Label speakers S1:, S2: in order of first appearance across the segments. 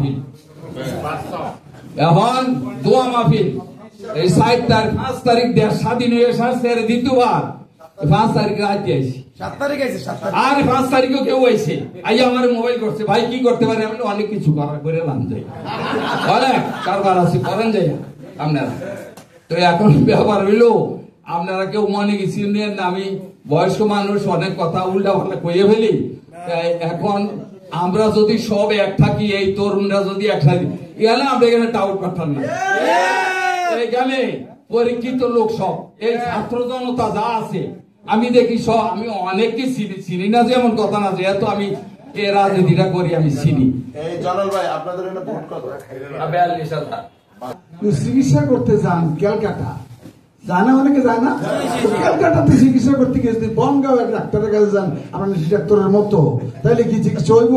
S1: মাহফিল, এখন দোয়া মাহফিল। এই 5 তারিখ দেশ স্বাধীন হয়ে আসছে, দ্বিতীয়বার 5 তারিখ রাতে আইসি,
S2: 7 তারিখ আইছে, 7 তারিখ
S1: আর 5 তারিখও কেউ আইসে, আই আমার মোবাইল করছে, ভাই কি করতে পারি? আমি অনেক কিছু করার করে লাম যাই, অনেক কারবার আছে, করেন যাই আপনারা। তো এখন ব্যাপার হইলো, আপনারা কেউ মনে গেছিলেন না আমি বয়স্ক মানুষ, অনেক কথা উল্টা পাল্টা কইয়ে ফেলি। এখন আমরা যদি সব এক থাকি, এই তরুণরা যদি এক থাকি, এখানে আমরা এখানে টাউট পাঠান না, এখানে পরীক্ষিত লোক সব, এই ছাত্র জনতা যা আছে আমি দেখি সব, আমি অনেককে চিনি না, যেমন কথা না, যেহেতু আমি এই রাজনীতিটা করি আমি চিনি।
S2: জনাল ভাই আপনাদের এখানে ভোট কত?
S1: 42,000।
S3: চিকিৎসা করতে যান ক্যালকাটা, জানা অনেকে যায় না, ক্যালকাটাতে চিকিৎসা করতে গিয়ে যদি বনগাঁও ডাক্তারের কাছে যান, আপনার ডাক্তারের মতো, তাইলে কি চিকিৎসা হইব?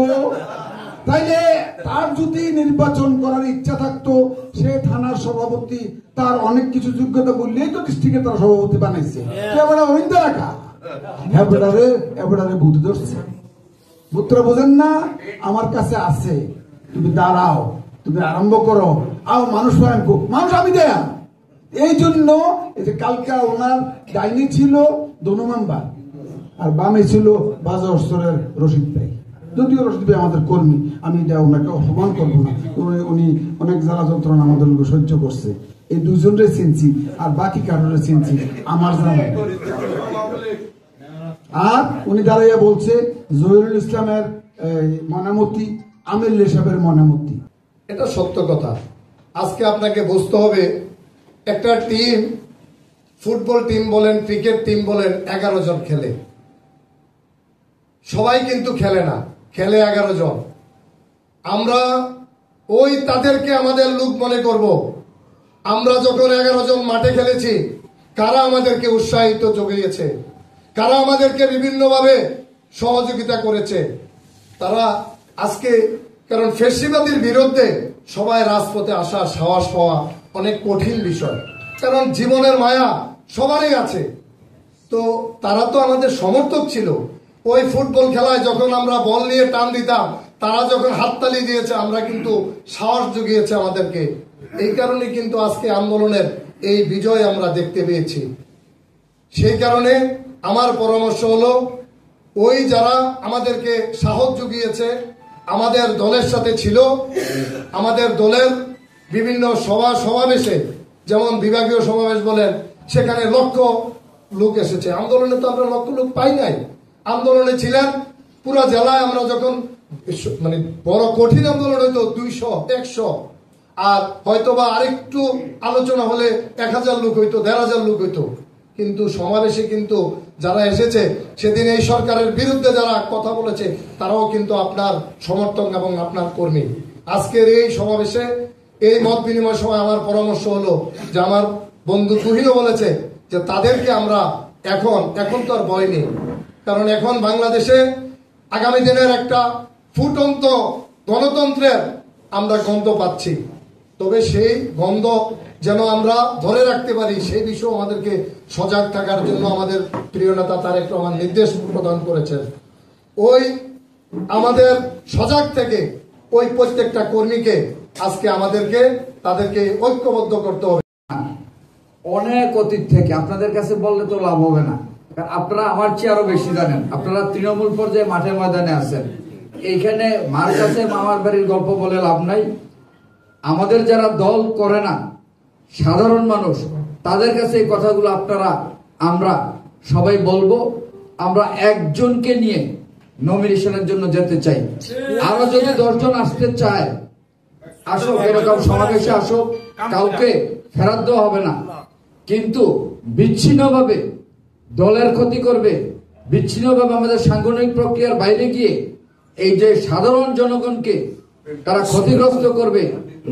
S3: তাইলে তার যদি নির্বাচন করার ইচ্ছা থাকতো, সে থানার সভাপতি, তার অনেক কিছু যোগ্যতা বললেই তো ডিস্ট্রিক্টে তার সভাপতি বানাইছে, অহিন্দা রাখা এবারে বুধ ধরছে, বুধরা বোঝেন না, আমার কাছে আছে, তুমি দাঁড়াও, তুমি আরম্ভ করো, আর মানুষ মানুষ আমি দেয়া। এই জন্য এই যে কালকা ওনার ডাইনি ছিল দনু মেম্বার, আর বামে ছিল বাজার স্তরের রশিদ ভাই, যদিও রশিদ ভাই আমাদের কর্মী, আমি এটা ওনাকে অপমান করবো না, উনি অনেক জ্বালা যন্ত্রণা আমাদের লোক সহ্য করছে, এই দুজনরে চিনছি, আর বাকি কারণে চিনছি আমার জানা। আর উনি দাঁড়াইয়া বলছে জহিরুল ইসলামের মনামতি, আমির সাহেবের মনামতি।
S4: এটা সত্য কথা। আজকে আপনাকে বুঝতে হবে, একটা টিম, ফুটবল টিম বলেন, ক্রিকেট টিম বলেন, 11 জন খেলে, সবাই কিন্তু খেলে না, খেলে 11 জন। আমরা ওই তাদেরকে আমাদের লোক মনে করব। আমরা যখন 11 জন মাঠে খেলেছি, কারা আমাদেরকে উৎসাহিত জুগিয়েছে, কারা আমাদেরকে বিভিন্নভাবে সহযোগিতা করেছে, তারা আজকে, কারণ ফ্যাসিবাদের বিরুদ্ধে সবাই রাজপথে আসা, সাহস পাওয়া অনেক কঠিন বিষয়, কারণ জীবনের মায়া সবারই আছে। তো তারা তো আমাদের সমর্থক ছিল। ওই ফুটবল খেলায় যখন আমরা বল নিয়ে টান দিতাম, তারা যখন হাততালি দিয়েছে, আমরা কিন্তু সাহস জুগিয়েছে আমাদেরকে। এই কারণে কিন্তু আজকে আন্দোলনের এই বিজয় আমরা দেখতে পেয়েছি। সেই কারণে আমার পরামর্শ হলো, ওই যারা আমাদেরকে সাহস জুগিয়েছে, আমাদের দলের সাথে ছিল, আমাদের দলের বিভিন্ন সমাবেশে, যেমন বিভাগীয় সমাবেশ বলেন, সেখানে লক্ষ লোক এসেছে। আন্দোলনে তো আমরা লক্ষ লোক পাই নাই, আন্দোলনে ছিলেন পুরো জেলায়। আমরা যখন মানে বড় কঠিন আন্দোলন হইতো 200, 100, আর হয়তোবা আরেকটু আলোচনা হলে 1000 লোক হইতো, 1500 লোক হইতো। কিন্তু সমাবেশে কিন্তু যারা এসেছে, সেদিন এই সরকারের বিরুদ্ধে যারা কথা বলেছে, তারাও কিন্তু আপনার সমর্থক এবং আপনার কর্মী। আজকের এই সমাবেশে, এই মত বিনিময় সময় আমার পরামর্শ হলো যে, আমার বন্ধু তুহিনও বলেছে যে তাদেরকে আমরা এখন তো আর ভয় নেই, কারণ এখন বাংলাদেশে আগামী দিনের একটা ফুটন্ত গণতন্ত্রের আমরা গন্ধ পাচ্ছি। তবে সেই গন্ধ যেন আমরা ধরে রাখতে পারি, সেই বিষয়ে আমাদেরকে সজাগ থাকার জন্য আমাদের প্রিয় নেতা তারেক রহমান নির্দেশ প্রদান করেছেন। ওই আমাদের সজাগ থেকে ওই প্রত্যেকটা কর্মীকে আজকে আমাদেরকে তাদেরকে ঐক্যবদ্ধ করতে হবে।
S1: অনেক অতীত থেকে আপনাদের কাছে বললে তো লাভ হবে না, কারণ আপনারা আমার চেয়ে আরো বেশি জানেন। আপনারা তৃণমূল পর্যায়ে মাঠে ময়দানে আছেন, এইখানে মার কাছে মামার বাড়ির গল্প বলে লাভ নাই। আমাদের যারা দল করে না, সাধারণ মানুষ, তাদের কাছে এই কথাগুলো আমরা সবাই বলবো। আমরা একজনকে নিয়ে নমিনেশনের জন্য যেতে চাই, আরো যদি 10 জন আসতে চায় আসুক, এরকম সমাবেশে আসুক, কাউকে ফেরত দেওয়া হবে না। কিন্তু বিচ্ছিন্নভাবে দলের ক্ষতি করবে, বিচ্ছিন্নভাবে আমাদের সাংগঠনিক প্রক্রিয়ার বাইরে গিয়ে এই যে সাধারণ জনগণকে তারা ক্ষতিগ্রস্ত করবে,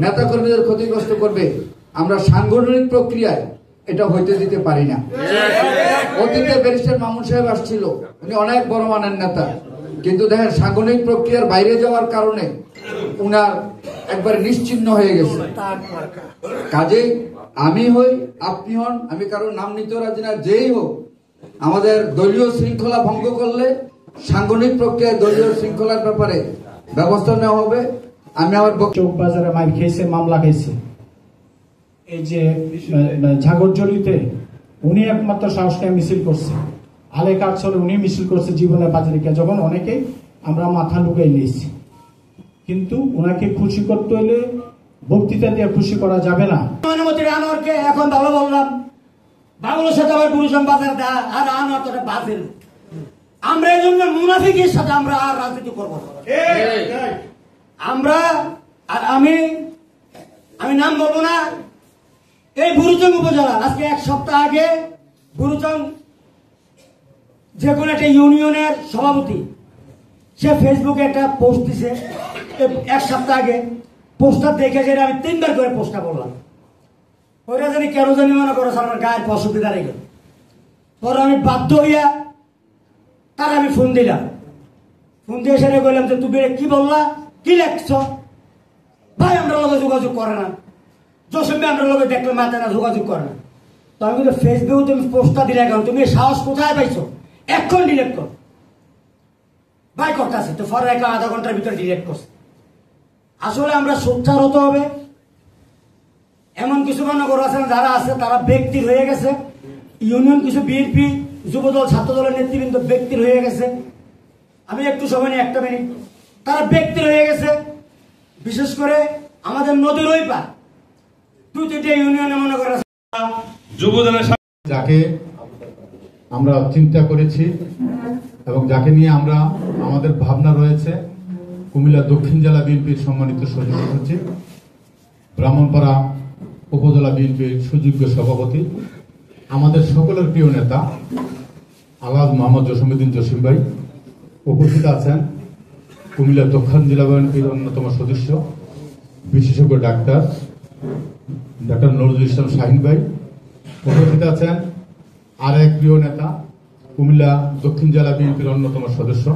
S1: নেতা কর্মীদের ক্ষতিগ্রস্ত করবে, আমরা সাংগঠনিক প্রক্রিয়ায় এটা হইতে দিতে পারি না। অতীতে ব্যারিস্টার মামুন সাহেব আসছিল, উনি অনেক বড় মানের নেতা, কিন্তু দেখেন সাংগঠনিক প্রক্রিয়ার বাইরে যাওয়ার কারণে উনার একবার নিশ্চিহ্ন হয়ে গেছে। কাজেই আমি হই, আপনি হন, আমি কারোর নাম নিতে রাজি না, যেই হোক, আমাদের দলীয় শৃঙ্খলা ভঙ্গ করলে সাংগঠনিক প্রক্রিয়ায় দলীয় শৃঙ্খলার ব্যাপারে ব্যবস্থা নেওয়া হবে। আমি আমার
S5: চৌক বাজারে মাইর খেয়েছে, মামলা খেয়েছে। এই যে ঝাগরজলিতে উনি একমাত্র সাহস নিয়ে মিছিল করছে, আলে কারছলে উনি মিছিল করছে জীবনের বাজারিকা, যখন অনেকে আমরা মাথা লুকাই নিয়েছি। কিন্তু ওনাকে খুশি করতে হলে বক্তৃতা দিয়ে খুশি করা যাবে না।
S6: অনুমতির আনোয়ারকে এখন ভালো বললাম, বাংলার সাথে আবার গুরুজন বাজার দেয়, আর আনোয়ার তো বাজের। আমরা এই জন্য মুনাফিকের সাথে আমরা আর রাজনীতি করবো না। আমরা আর আমি নাম বলবো না। এই বুড়ুচং উপজেলা আজকে 1 সপ্তাহ আগে বুড়ুচং যে কোনো একটা ইউনিয়নের সভাপতি সে ফেসবুকে একটা পোস্ট দিছে 1 সপ্তাহ আগে। পোস্টার দেখে যেটা আমি 3বার করে পোস্টটা বললাম, ওইটা জানি কেন জানি মনে করো আমার গায়ের পশুতে দাঁড়িয়ে গেল। পরে আমি বাধ্য হইয়া তার আমি ফোন দিলাম, ফোন দিয়ে সেটা বললাম যে তুমি কি বললা, কি লেখছ ভাই, আমরা লোকে যোগাযোগ করে না, জসিমে আমরা লোকে দেখলে মাথায় না যোগাযোগ করে না। তো আমি কিন্তু ফেসবুকে তুমি পোস্টটা দিলে কেন, তুমি সাহস কোথায় পাইছো, এখন ডিলেট কর ভাই করতে আছে। তো পরে আধা ঘন্টার ভিতরে ডিলেট করছে। আসলে আমরা সোচ্চার হতে হবে। এমন কিছু মনে করে আছেন যারা আছে তারা ব্যক্তির হয়ে গেছে, ইউনিয়ন কিছু বিএনপি যুবদল ছাত্রদলের নেতৃবৃন্দ ব্যক্তির হয়ে গেছে। আমি একটু সময় নিয়ে 1 মিনিট, তারা ব্যক্তির হয়ে গেছে। বিশেষ করে আমাদের নদীর ওই পা 2-3টা ইউনিয়নে মনে করে
S7: যুবদলের যাকে আমরা চিন্তা করেছি এবং যাকে নিয়ে আমরা আমাদের ভাবনা রয়েছে, কুমিল্লা দক্ষিণ জেলা বিএনপির সম্মানিত সদস্য সচিব, ব্রাহ্মণপাড়া উপজেলা বিএনপির সুযোগ্য সভাপতি, আমাদের সকলের প্রিয় নেতা আলহাজ মোহাম্মদ জসিমউদ্দিন জসিম ভাই উপস্থিত আছেন, কুমিল্লা দক্ষিণ জেলা বিএনপির অন্যতম সদস্য বিশেষজ্ঞ ডাক্তার নজরুল ইসলাম শাহিন ভাই উপস্থিত আছেন, আরেক প্রিয় নেতা কুমিল্লা দক্ষিণ জেলা বিএনপির অন্যতম সদস্য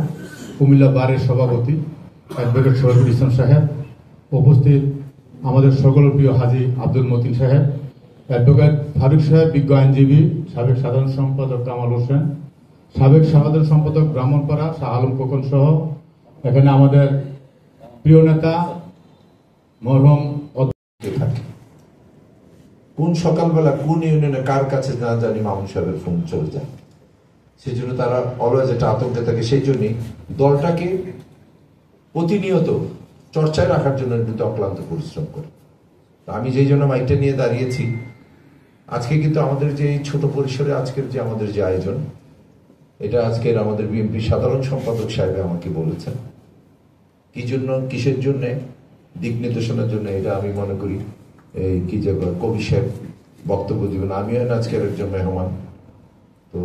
S7: কুমিল্লা বারের সভাপতি অ্যাডভোকেট শহীদুল ইসলাম সাহেব, উপস্থিত আমাদের সকল প্রিয় হাজী আব্দুল মতিন সাহেব, অ্যাডভোকেট ফারুক সাহেব বিজ্ঞ আইনজীবী, সাবেক সাধারণ সম্পাদক কামাল হোসেন, সাবেক সাধারণ সম্পাদক ব্রাহ্মণপাড়া শাহ আলম খোকন সহ এখানে আমাদের প্রিয় নেতা মরহুম
S8: থাকে। কোন সকালবেলা কোন ইউনিয়নে কার কাছে না জানি মামুন সাহেবের ফোন চলে যায়, সেই জন্য তারা অলওয়েজ একটা আতঙ্কে থাকে। সেই জন্যই দলটাকে প্রতিনিয়ত চর্চায় রাখার জন্য কিন্তু অক্লান্ত পরিশ্রম করে। আমি যেই জন্য মাইকটা নিয়ে দাঁড়িয়েছি, আজকে কিন্তু আমাদের যে ছোট পরিসরে আজকের যে আমাদের যে আয়োজন, এটা আজকের আমাদের বিএনপি সাধারণ সম্পাদক সাহেব আমাকে বলেছেন কি জন্য, কিসের জন্য, দিক নির্দেশনার জন্য। এটা আমি মনে করি এই কি যে কবি সাহেব বক্তব্য দিবেন, আমিও আজকের একজন মেহমান। তো